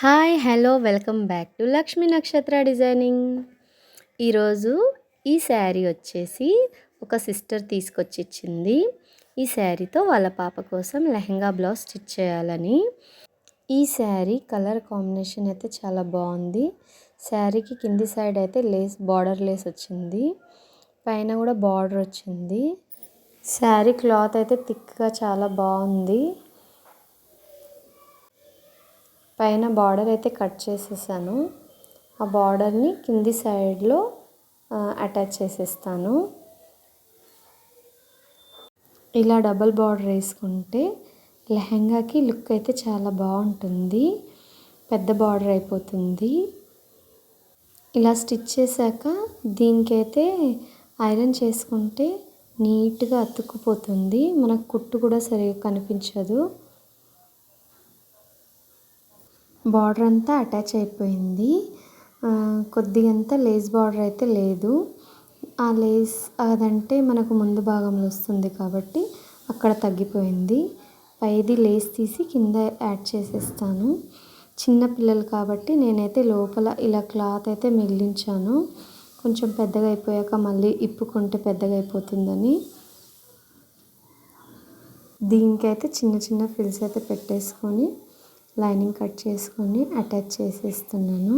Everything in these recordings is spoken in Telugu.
Hi! Hello! Welcome back to Lakshmi నక్షత్ర డిజైనింగ్. ఈరోజు ఈ శారీ వచ్చేసి ఒక సిస్టర్ తీసుకొచ్చిచ్చింది. ఈ శారీతో వాళ్ళ పాప కోసం లెహెంగా బ్లౌజ్ స్టిచ్ చేయాలని. ఈ శారీ కలర్ కాంబినేషన్ అయితే చాలా బాగుంది. శారీకి కింది సైడ్ అయితే లేస్ బార్డర్ లేస్ వచ్చింది. పైన కూడా బార్డర్ వచ్చింది. శారీ క్లాత్ అయితే థిక్గా చాలా బాగుంది. పైన బార్డర్ అయితే కట్ చేసేసాను. ఆ బార్డర్ని కింది సైడ్లో అటాచ్ చేసేస్తాను. ఇలా డబల్ బార్డర్ వేసుకుంటే లెహంగాకి లుక్ అయితే చాలా బాగుంటుంది. పెద్ద బార్డర్ అయిపోతుంది. ఇలా స్టిచ్ చేశాక దీనికైతే ఐరన్ చేసుకుంటే నీట్గా అతుక్కుపోతుంది. మనకు కుట్టు కూడా సరిగా కనిపించదు. బార్డర్ అంతా అటాచ్ అయిపోయింది. కొద్దిగంతా లేస్ బార్డర్ అయితే లేదు. ఆ లేస్ అదంటే మనకు ముందు భాగంలో వస్తుంది కాబట్టి అక్కడ తగ్గిపోయింది. పైది లేస్ తీసి కింద యాడ్ చేసేస్తాను. చిన్న పిల్లలు కాబట్టి నేనైతే లోపల ఇలా క్లాత్ అయితే మిగిలించాను. కొంచెం పెద్దగా అయిపోయాక మళ్ళీ ఇప్పుకుంటే పెద్దగా అయిపోతుందని. దీనికైతే చిన్న చిన్న ఫిల్స్ అయితే పెట్టేసుకొని లైనింగ్ కట్ చేసుకొని అటాచ్ చేసేస్తున్నాను.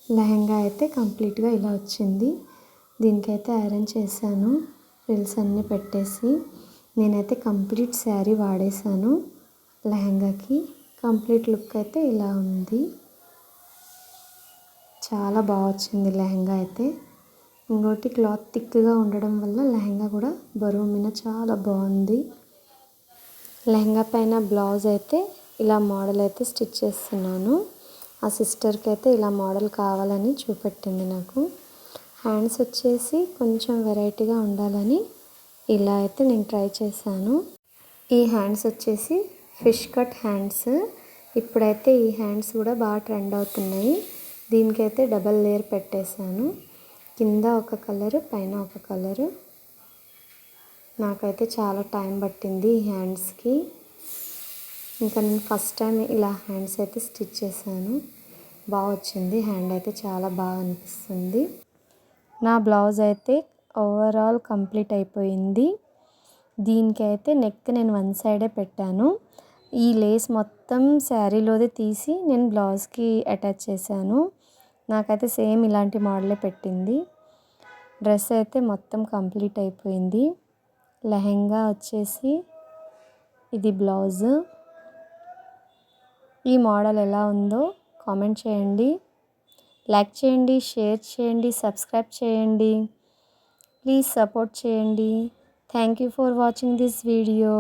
లెహంగా అయితే కంప్లీట్గా ఇలా వచ్చింది. దీనికైతే ఐరన్ చేశాను. ఫ్రిల్స్ అన్నీ పెట్టేసి నేనైతే కంప్లీట్ శారీ వాడేశాను. లెహంగాకి కంప్లీట్ లుక్ అయితే ఇలా ఉంది. చాలా బాగా వచ్చింది లెహంగా అయితే. ఇంకోటి క్లాత్ థిక్గా ఉండడం వల్ల లెహంగా కూడా బరువు మీద చాలా బాగుంది. లెహంగా పైన బ్లౌజ్ అయితే ఇలా మోడల్ అయితే స్టిచ్ చేస్తున్నాను. ఆ సిస్టర్కి అయితే ఇలా మోడల్ కావాలని చూపెట్టింది నాకు. హ్యాండ్స్ వచ్చేసి కొంచెం వెరైటీగా ఉండాలని ఇలా అయితే నేను ట్రై చేశాను. ఈ హ్యాండ్స్ వచ్చేసి ఫిష్ కట్ హ్యాండ్స్. ఇప్పుడైతే ఈ హ్యాండ్స్ కూడా బాగా ట్రెండ్ అవుతున్నాయి. దీనికైతే డబల్ లేయర్ పెట్టేశాను. కింద ఒక కలరు, పైన ఒక కలరు. నాకైతే చాలా టైం పట్టింది ఈ హ్యాండ్స్కి. ఇంకా నేను ఫస్ట్ టైం ఇలా హ్యాండ్స్ అయితే స్టిచ్ చేశాను. బాగా వచ్చింది. హ్యాండ్ అయితే చాలా బాగా అనిపిస్తుంది. నా బ్లౌజ్ అయితే ఓవరాల్ కంప్లీట్ అయిపోయింది. దీనికైతే నెక్ నేను వన్ సైడే పెట్టాను. ఈ లేస్ మొత్తం శారీలోదే తీసి నేను బ్లౌజ్కి అటాచ్ చేశాను. నాకైతే సేమ్ ఇలాంటి మోడలే పెట్టింది. డ్రెస్ అయితే మొత్తం కంప్లీట్ అయిపోయింది. లెహంగా వచ్చేసి ఇది బ్లౌజ్. ఈ మోడల్ ఎలా ఉందో కామెంట్ చేయండి. లైక్ చేయండి, షేర్ చేయండి, సబ్స్క్రైబ్ చేయండి. ప్లీజ్ సపోర్ట్ చేయండి. Thank you for watching this video.